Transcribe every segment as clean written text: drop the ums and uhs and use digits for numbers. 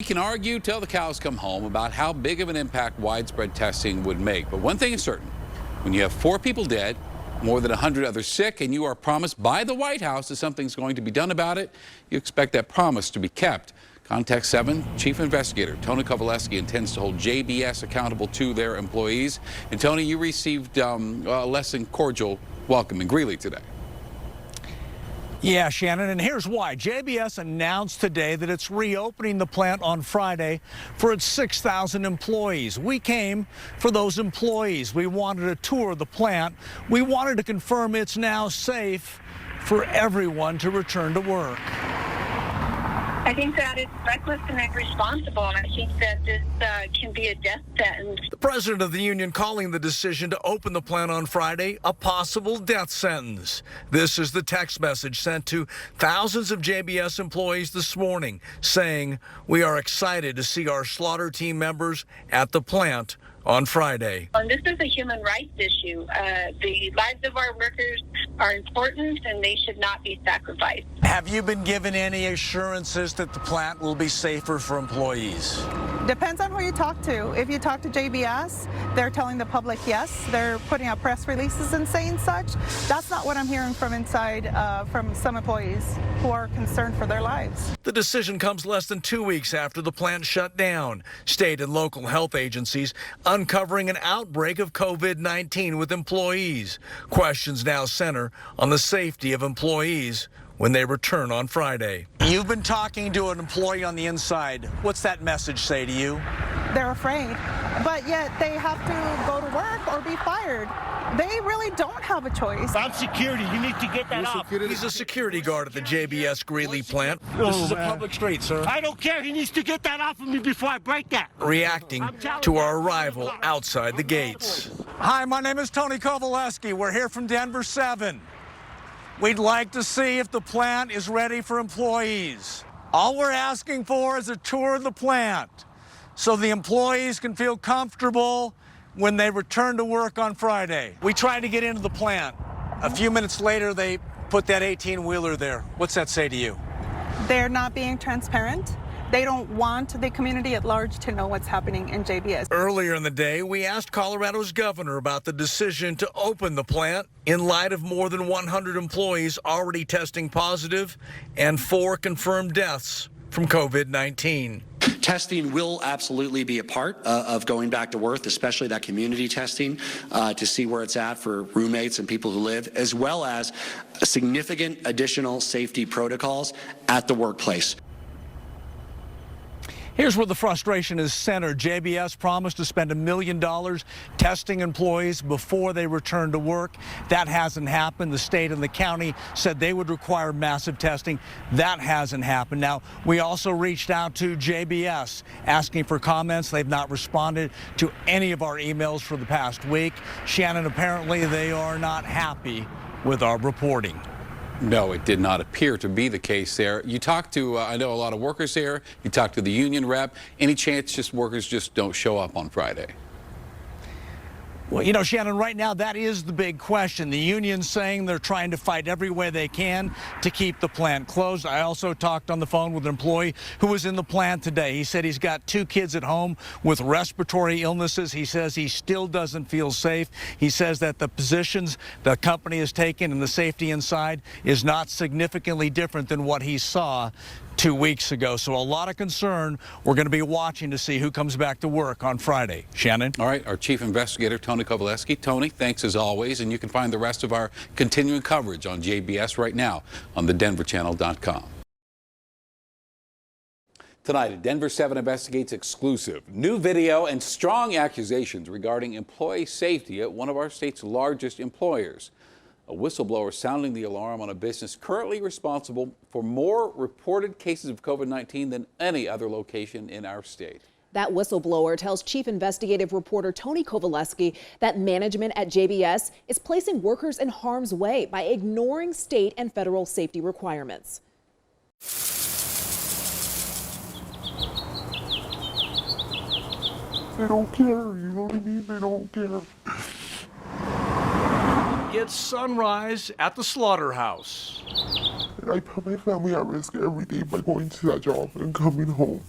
We can argue till the cows come home about how big of an impact widespread testing would make. But one thing is certain, when you have 4 people dead, more than 100 others sick, and you are promised by the White House that something's going to be done about it, you expect that promise to be kept. Context 7 Chief Investigator Tony Kovaleski intends to hold JBS accountable to their employees. And Tony, you received a less than cordial welcome in Greeley today. Yeah, Shannon, and here's why. JBS announced today that it's reopening the plant on Friday for its 6,000 employees. We came for those employees. We wanted a tour of the plant. We wanted to confirm it's now safe for everyone to return to work. I think that it's reckless and irresponsible, and I think that this can be a death sentence. The president of the union calling the decision to open the plant on Friday a possible death sentence. This is the text message sent to thousands of JBS employees this morning saying, "We are excited to see our slaughter team members at the plant on Friday." And this is a human rights issue. The lives of our workers are important, and they should not be sacrificed. Have you been given any assurances that the plant will be safer for employees? Depends on who you talk to. If you talk to JBS, they're telling the public yes. They're putting out press releases and saying such. That's not what I'm hearing from inside from some employees who are concerned for their lives. The decision comes less than 2 weeks after the plant shut down. State and local health agencies uncovering an outbreak of COVID-19 with employees. Questions now center on the safety of employees when they return on Friday. You've been talking to an employee on the inside. What's that message say to you? They're afraid, but yet they have to go to work or be fired. They really don't have a choice. I'm security. You need to get that off. He's a security guard at the JBS Greeley plant. This is a public street, sir. I don't care. He needs to get that off of me before I break that. Reacting to our arrival outside the gates. Hi, my name is Tony Kovaleski. We're here from Denver 7. We'd like to see if the plant is ready for employees. All we're asking for is a tour of the plant so the employees can feel comfortable when they return to work on Friday. We tried to get into the plant. A few minutes later, they put that 18-wheeler there. What's that say to you? They're not being transparent. They don't want the community at large to know what's happening in JBS. Earlier in the day, we asked Colorado's governor about the decision to open the plant in light of more than 100 employees already testing positive and 4 confirmed deaths from COVID-19. Testing will absolutely be a part of going back to work, especially that community testing to see where it's at for roommates and people who live, as well as significant additional safety protocols at the workplace. Here's where the frustration is centered. JBS promised to spend $1 million testing employees before they return to work. That hasn't happened. The state and the county said they would require massive testing. That hasn't happened. Now, we also reached out to JBS asking for comments. They've not responded to any of our emails for the past week. Shannon, apparently they are not happy with our reporting. No, it did not appear to be the case there. You talked to, I know a lot of workers here. You talked to the union rep. Any chance just workers just don't show up on Friday? Well, you know, Shannon, right now that is the big question. The union's saying they're trying to fight every way they can to keep the plant closed. I also talked on the phone with an employee who was in the plant today. He said he's got 2 kids at home with respiratory illnesses. He says he still doesn't feel safe. He says that the positions the company has taken and the safety inside is not significantly different than what he saw 2 weeks ago. So a lot of concern. We're going to be watching to see who comes back to work on Friday. Shannon? All right, our chief investigator, Tony Kovaleski. Tony, thanks as always, and you can find the rest of our continuing coverage on JBS right now on thedenverchannel.com. Tonight, a Denver 7 Investigates exclusive. New video and strong accusations regarding employee safety at one of our state's largest employers. A whistleblower sounding the alarm on a business currently responsible for more reported cases of COVID-19 than any other location in our state. That whistleblower tells Chief Investigative Reporter Tony Kovaleski that management at JBS is placing workers in harm's way by ignoring state and federal safety requirements. They don't care, you know what I mean? They don't care. It's sunrise at the slaughterhouse. I put my family at risk every day by going to that job and coming home.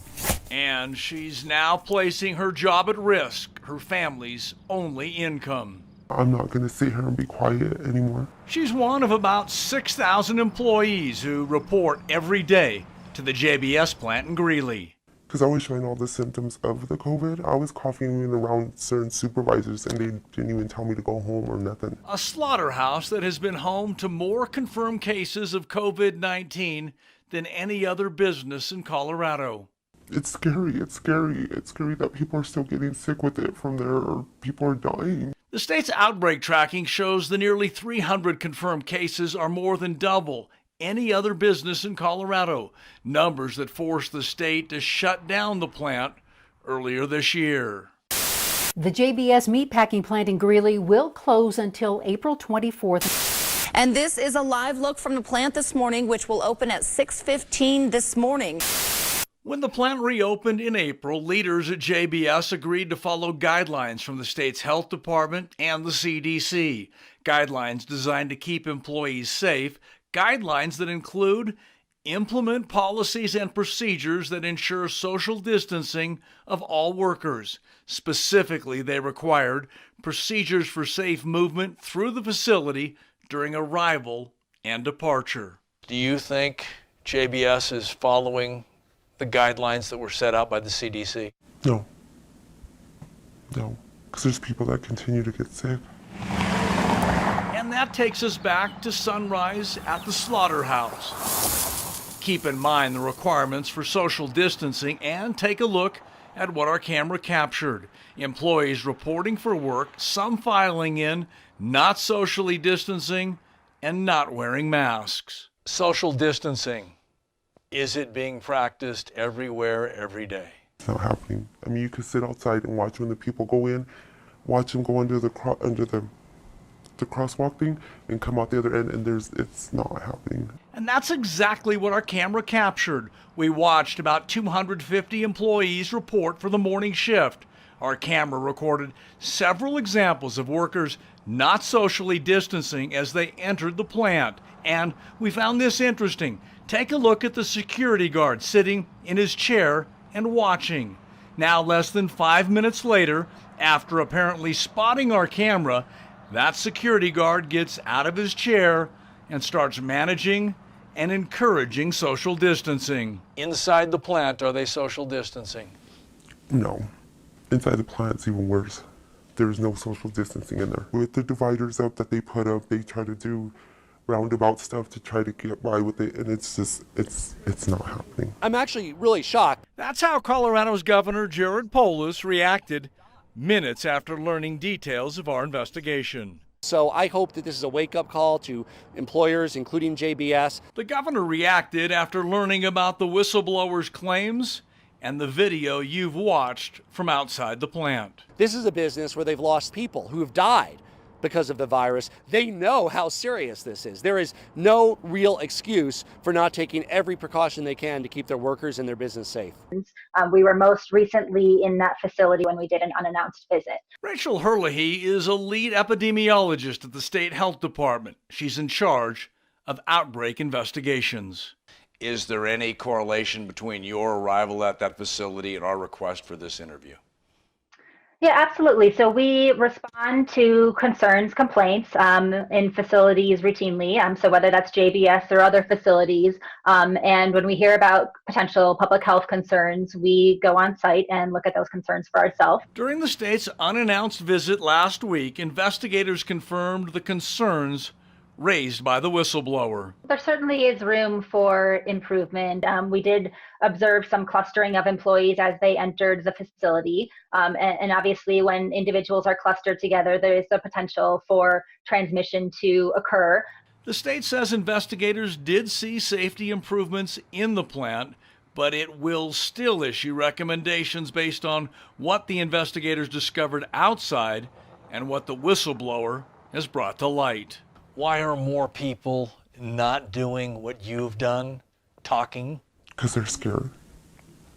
And she's now placing her job at risk, her family's only income. I'm not going to sit here and be quiet anymore. She's one of about 6,000 employees who report every day to the JBS plant in Greeley. Because I was showing all the symptoms of the COVID. I was coughing even around certain supervisors and they didn't even tell me to go home or nothing. A slaughterhouse that has been home to more confirmed cases of COVID-19 than any other business in Colorado. It's scary. It's scary. It's scary that people are still getting sick with it from there or people are dying. The state's outbreak tracking shows the nearly 300 confirmed cases are more than double any other business in Colorado, numbers that forced the state to shut down the plant earlier this year. The JBS meatpacking plant in Greeley will close until April 24th. And this is a live look from the plant this morning, which will open at 6:15 this morning. When the plant reopened in April, leaders at JBS agreed to follow guidelines from the state's health department and the CDC. Guidelines designed to keep employees safe, guidelines that include implement policies and procedures that ensure social distancing of all workers. Specifically, they required procedures for safe movement through the facility during arrival and departure. Do you think JBS is following the guidelines that were set out by the CDC? No. No. Because there's people that continue to get sick. And that takes us back to sunrise at the slaughterhouse. Keep in mind the requirements for social distancing and take a look at what our camera captured. Employees reporting for work, some filing in, not socially distancing, and not wearing masks. Social distancing. Is it being practiced everywhere, every day? It's not happening. I mean, you could sit outside and watch when the people go in, watch them go under the crosswalk thing and come out the other end, and it's not happening. And that's exactly what our camera captured. We watched about 250 employees report for the morning shift. Our camera recorded several examples of workers not socially distancing as they entered the plant. And we found this interesting. Take a look at the security guard sitting in his chair and watching. Now, less than 5 minutes later, after apparently spotting our camera, that security guard gets out of his chair and starts managing and encouraging social distancing. Inside the plant, are they social distancing? No. Inside the plant, it's even worse. There's no social distancing in there. With the dividers up that they put up, they try to do roundabout stuff to try to get by with it, and it's just, it's not happening. I'm actually really shocked. That's how Colorado's Governor Jared Polis reacted minutes after learning details of our investigation. So I hope that this is a wake-up call to employers, including JBS. The governor reacted after learning about the whistleblower's claims and the video you've watched from outside the plant. This is a business where they've lost people who have died because of the virus. They know how serious this is. There is no real excuse for not taking every precaution they can to keep their workers and their business safe. We were most recently in that facility when we did an unannounced visit. Rachel Herlihy is a lead epidemiologist at the state health department. She's in charge of outbreak investigations. Is there any correlation between your arrival at that facility and our request for this interview? Yeah, absolutely. So we respond to concerns, complaints in facilities routinely. So whether that's JBS or other facilities. And when we hear about potential public health concerns, we go on site and look at those concerns for ourselves. During the state's unannounced visit last week, investigators confirmed the concerns raised by the whistleblower. There certainly is room for improvement. We did observe some clustering of employees as they entered the facility. And obviously when individuals are clustered together, there is a potential for transmission to occur. The state says investigators did see safety improvements in the plant, but it will still issue recommendations based on what the investigators discovered outside and what the whistleblower has brought to light. Why are more people not doing what you've done, talking? Because they're scared.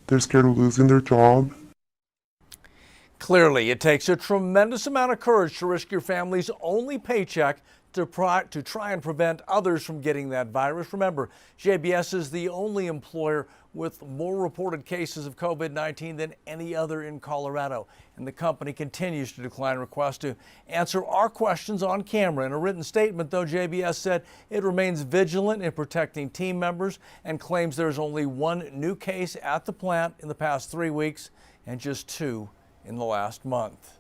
They're scared of losing their job. Clearly, it takes a tremendous amount of courage to risk your family's only paycheck to try and prevent others from getting that virus. Remember, JBS is the only employer with more reported cases of COVID-19 than any other in Colorado. And the company continues to decline requests to answer our questions on camera. In a written statement, though, JBS said it remains vigilant in protecting team members and claims there's only one new case at the plant in the past 3 weeks and just 2 in the last month.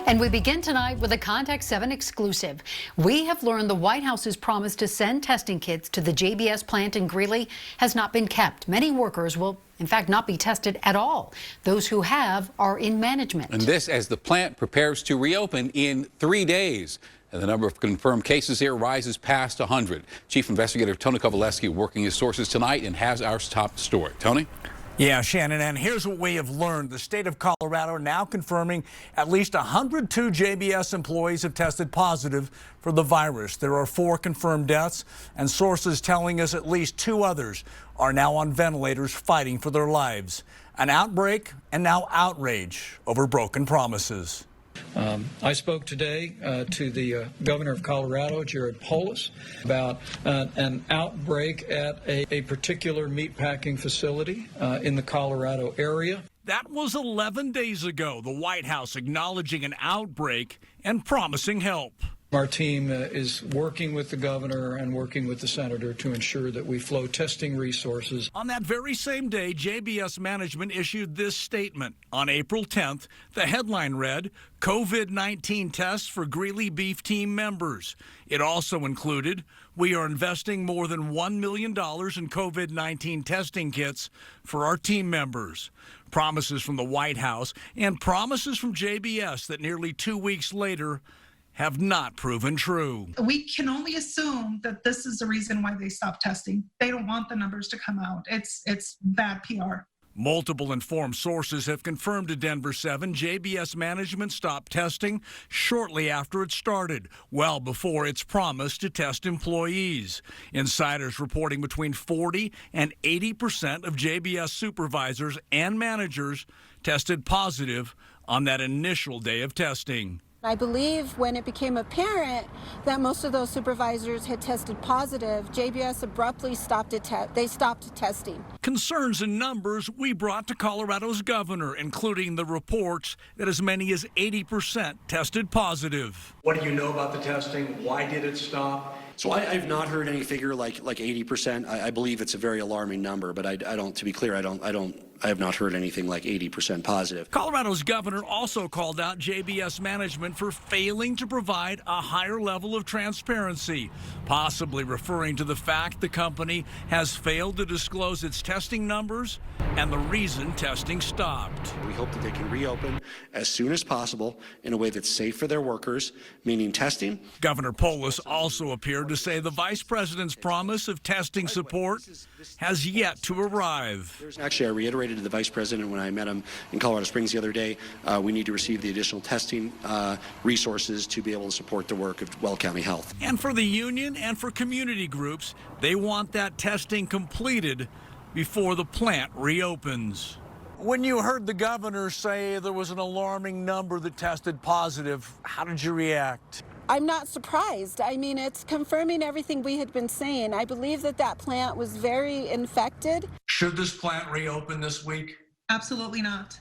And we begin tonight with a Contact 7 exclusive. We have learned the White House's promise to send testing kits to the JBS plant in Greeley has not been kept. Many workers will, in fact, not be tested at all. Those who have are in management. And this as the plant prepares to reopen in 3 days. And the number of confirmed cases here rises past 100. Chief Investigator Tony Kovaleski working his sources tonight and has our top story. Tony? Yeah, Shannon, and here's what we have learned. The state of Colorado now confirming at least 102 JBS employees have tested positive for the virus. There are 4 confirmed deaths, and sources telling us at least 2 others are now on ventilators fighting for their lives. An outbreak and now outrage over broken promises. I spoke today to the governor of Colorado, Jared Polis, about an outbreak at a particular meatpacking facility in the Colorado area. That was 11 days ago, the White House acknowledging an outbreak and promising help. Our team is working with the governor and working with the senator to ensure that we flow testing resources. On that very same day, JBS management issued this statement. On April 10th, the headline read, COVID-19 tests for Greeley Beef team members. It also included, we are investing more than $1 million in COVID-19 testing kits for our team members. Promises from the White House and promises from JBS that nearly 2 weeks later have not proven true. We can only assume that this is the reason why they stopped testing. They don't want the numbers to come out. It's bad PR. Multiple informed sources have confirmed to Denver 7 JBS management stopped testing shortly after it started, well before its promise to test employees. Insiders reporting between 40 and 80% of JBS supervisors and managers tested positive on that initial day of testing. I believe when it became apparent that most of those supervisors had tested positive, JBS abruptly stopped testing. Concerns and numbers we brought to Colorado's governor, including the reports that as many as 80% tested positive. What do you know about the testing? Why did it stop? So I've not heard any figure like 80%. I believe it's a very alarming number, but I don't. To be clear, I have not heard anything like 80% positive. Colorado's governor also called out JBS management for failing to provide a higher level of transparency, possibly referring to the fact the company has failed to disclose its testing numbers and the reason testing stopped. We hope that they can reopen as soon as possible in a way that's safe for their workers, meaning testing. Governor Polis also appeared to say the vice president's promise of testing support has yet to arrive. Actually, I reiterated to the vice president when I met him in Colorado Springs the other day, we need to receive the additional testing resources to be able to support the work of Weld County Health. And for the union and for community groups, they want that testing completed before the plant reopens. When you heard the governor say there was an alarming number that tested positive, how did you react? I'm not surprised. I mean, it's confirming everything we had been saying. I believe that plant was very infected. Should this plant reopen this week? Absolutely not.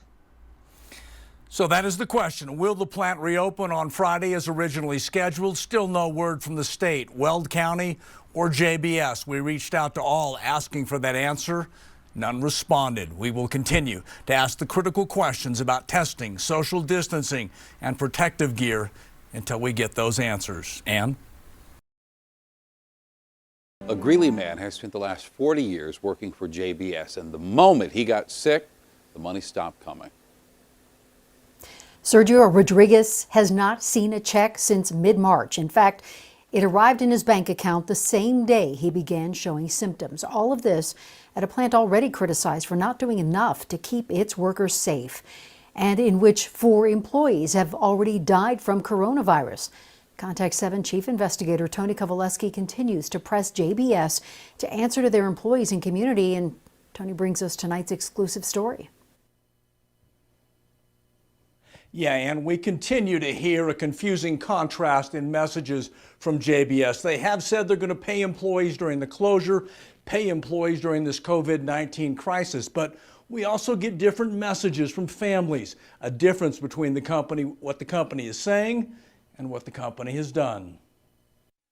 So that is the question. Will the plant reopen on Friday as originally scheduled? Still no word from the state, Weld County, or JBS. We reached out to all asking for that answer. None responded. We will continue to ask the critical questions about testing, social distancing, and protective gear until we get those answers. Ann? A Greeley man has spent the last 40 years working for JBS, and the moment he got sick, the money stopped coming. Sergio Rodriguez has not seen a check since mid-March. In fact, it arrived in his bank account the same day he began showing symptoms. All of this at a plant already criticized for not doing enough to keep its workers safe, and in which 4 employees have already died from coronavirus. Contact 7 Chief Investigator Tony Kovaleski continues to press JBS to answer to their employees and community, and Tony brings us tonight's exclusive story. Yeah, and we continue to hear a confusing contrast in messages from JBS. They have said they're going to pay employees during the closure, pay employees during this COVID-19 crisis, but we also get different messages from families, a difference between the company, what the company is saying and what the company has done.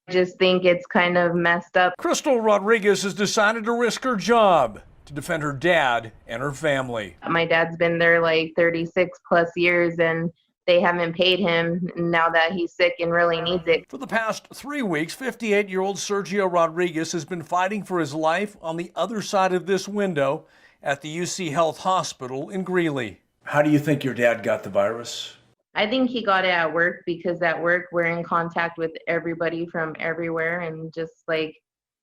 I just think it's kind of messed up. Crystal Rodriguez has decided to risk her job to defend her dad and her family. My dad's been there like 36 plus years and they haven't paid him now that he's sick and really needs it. For the past 3 weeks, 58-year-old Sergio Rodriguez has been fighting for his life on the other side of this window at the UC Health Hospital in Greeley. How do you think your dad got the virus? I think he got it at work because at work we're in contact with everybody from everywhere and just like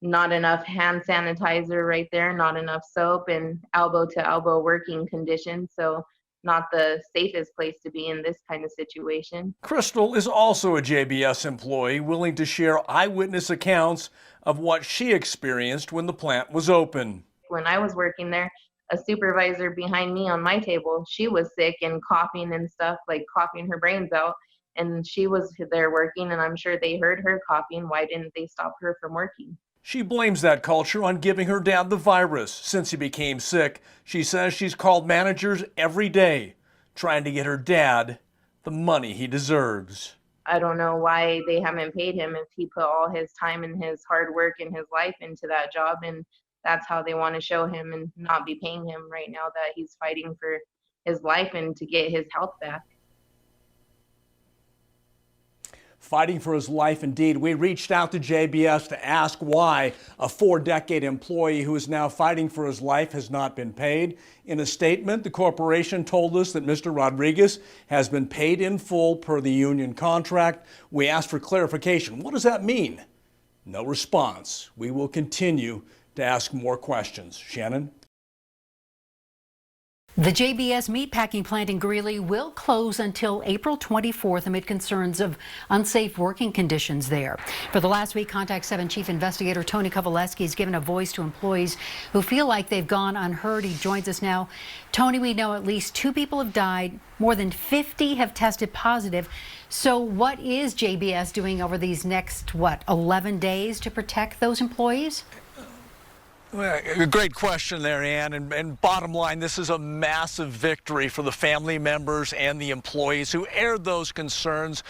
not enough hand sanitizer right there, not enough soap, and elbow to elbow working conditions. So not the safest place to be in this kind of situation. Crystal is also a JBS employee willing to share eyewitness accounts of what she experienced when the plant was open. When I was working there, a supervisor behind me on my table, she was sick and coughing and stuff, like coughing her brains out. And she was there working, and I'm sure they heard her coughing. Why didn't they stop her from working? She blames that culture on giving her dad the virus. Since he became sick, she says she's called managers every day, trying to get her dad the money he deserves. I don't know why they haven't paid him if he put all his time and his hard work and his life into that job, and that's how they want to show him and not be paying him right now that he's fighting for his life and to get his health back. Fighting for his life, indeed. We reached out to JBS to ask why a 4-decade employee who is now fighting for his life has not been paid. In a statement, the corporation told us that Mr. Rodriguez has been paid in full per the union contract. We asked for clarification. What does that mean? No response. We will continue to ask more questions. Shannon? The JBS meatpacking plant in Greeley will close until April 24th amid concerns of unsafe working conditions there. For the last week, Contact 7 Chief Investigator Tony Kovaleski has given a voice to employees who feel like they've gone unheard. He joins us now. Tony, we know at least 2 people have died. More than 50 have tested positive. So what is JBS doing over these next, 11 days to protect those employees? Well, a great question there, Ann. And bottom line, this is a massive victory for the family members and the employees who aired those concerns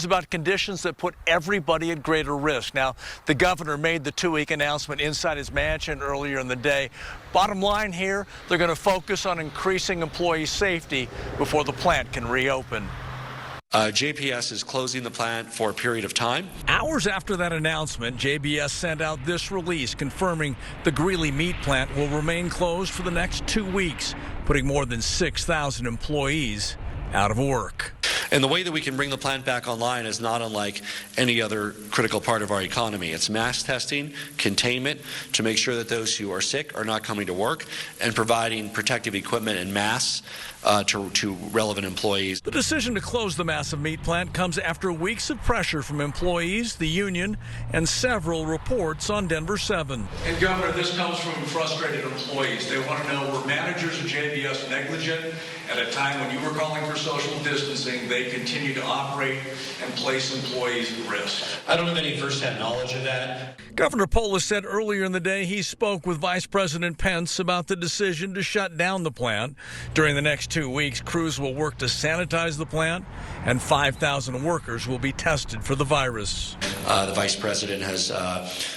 about conditions that put everybody at greater risk. Now, the governor made the 2-week announcement inside his mansion earlier in the day. Bottom line here, they're going to focus on increasing employee safety before the plant can reopen. JBS is closing the plant for a period of time. Hours after that announcement, JBS sent out this release confirming the Greeley meat plant will remain closed for the next 2 weeks, putting more than 6,000 employees out of work. And the way that we can bring the plant back online is not unlike any other critical part of our economy. It's mass testing, containment to make sure that those who are sick are not coming to work, and providing protective equipment and masks to relevant employees. The decision to close the massive meat plant comes after weeks of pressure from employees, the union, and several reports on Denver 7. And Governor, this comes from frustrated employees. They want to know, were managers of JBS negligent at a time when you were calling for social distancing? They continue to operate and place employees at risk. I don't have any firsthand knowledge of that. Governor Polis said earlier in the day he spoke with Vice President Pence about the decision to shut down the plant. During the next 2 weeks, crews will work to sanitize the plant, and 5,000 workers will be tested for the virus. The Vice President has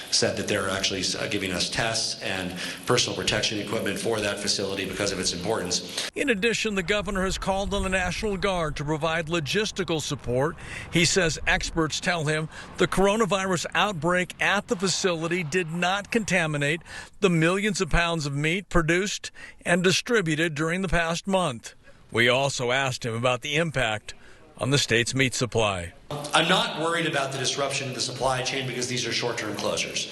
said that they're actually giving us tests and personal protection equipment for that facility because of its importance. In addition, the governor has called on the National Guard to provide logistical support. He says experts tell him the coronavirus outbreak at the facility did not contaminate the millions of pounds of meat produced and distributed during the past month. We also asked him about the impact on the state's meat supply. I'm not worried about the disruption of the supply chain because these are short-term closures.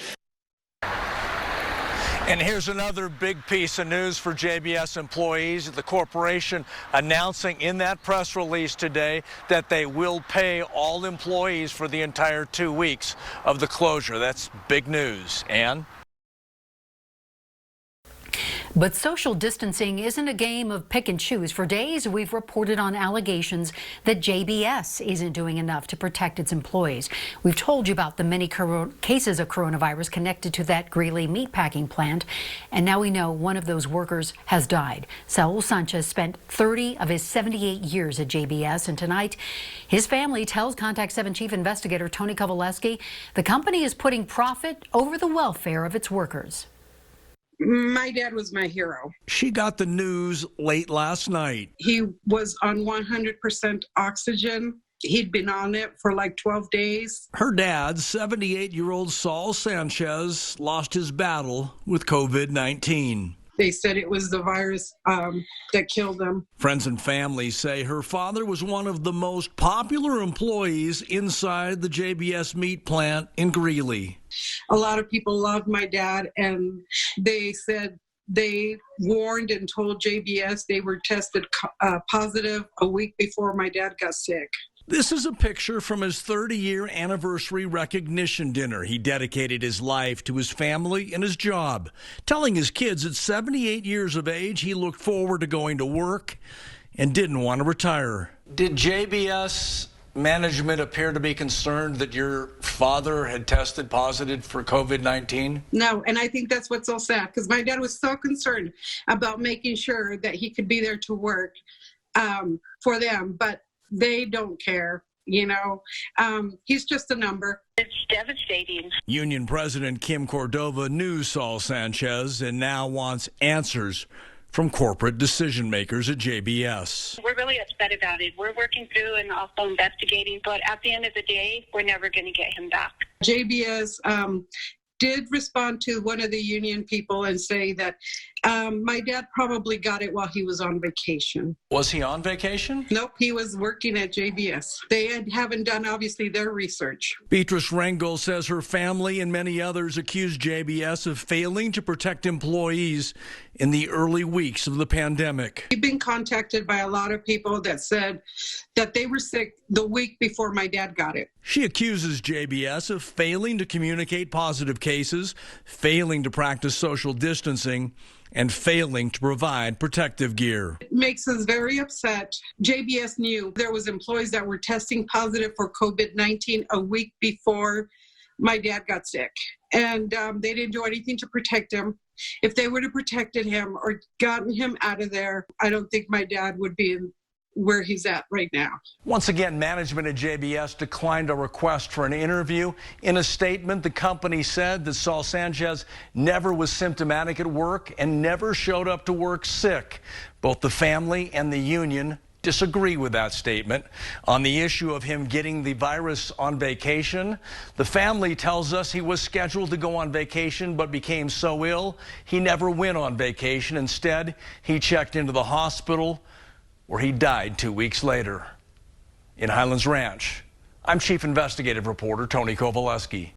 And here's another big piece of news for JBS employees. The corporation announcing in that press release today that they will pay all employees for the entire 2 weeks of the closure. That's big news. Ann? But social distancing isn't a game of pick and choose. For days, we've reported on allegations that JBS isn't doing enough to protect its employees. We've told you about the many cases of coronavirus connected to that Greeley meatpacking plant, and now we know one of those workers has died. Saul Sanchez spent 30 of his 78 years at JBS, and tonight his family tells Contact 7 Chief Investigator Tony Kovaleski the company is putting profit over the welfare of its workers. My dad was my hero. She got the news late last night. He was on 100% oxygen. He'd been on it for like 12 days. Her dad, 78-year-old Saul Sanchez, lost his battle with COVID-19. They said it was the virus that killed him. Friends and family say her father was one of the most popular employees inside the JBS meat plant in Greeley. A lot of people loved my dad, and they said they warned and told JBS they were tested positive a week before my dad got sick. This is a picture from his 30-year anniversary recognition dinner. He dedicated his life to his family and his job, telling his kids at 78 years of age he looked forward to going to work and didn't want to retire. Did JBS management appear to be concerned that your father had tested positive for COVID-19? No, and I think that's what's so sad, because my dad was so concerned about making sure that he could be there to work for them, but they don't care, you know. He's just a number. It's devastating. Union President Kim Cordova knew Saul Sanchez and now wants answers from corporate decision makers at JBS. We're really upset about it. We're working through and also investigating, but at the end of the day, we're never going to get him back. JBS did respond to one of the union people and say that my dad probably got it while he was on vacation. Was he on vacation? Nope, he was working at JBS. They haven't done, obviously, their research. Beatrice Rengel says her family and many others accused JBS of failing to protect employees in the early weeks of the pandemic. We've been contacted by a lot of people that said that they were sick the week before my dad got it. She accuses JBS of failing to communicate positive cases, failing to practice social distancing, and failing to provide protective gear. It makes us very upset. JBS knew there was employees that were testing positive for COVID-19 a week before my dad got sick, and they didn't do anything to protect him. If they would have protected him or gotten him out of there, I don't think my dad would be in where he's at right now. Once again, management at JBS declined a request for an interview. In a statement, the company said that Saul Sanchez never was symptomatic at work and never showed up to work sick. Both the family and the union disagree with that statement. On the issue of him getting the virus on vacation, the family tells us he was scheduled to go on vacation but became so ill he never went on vacation. Instead, he checked into the hospital where he died 2 weeks later. In Highlands Ranch, I'm Chief Investigative Reporter Tony Kovaleski.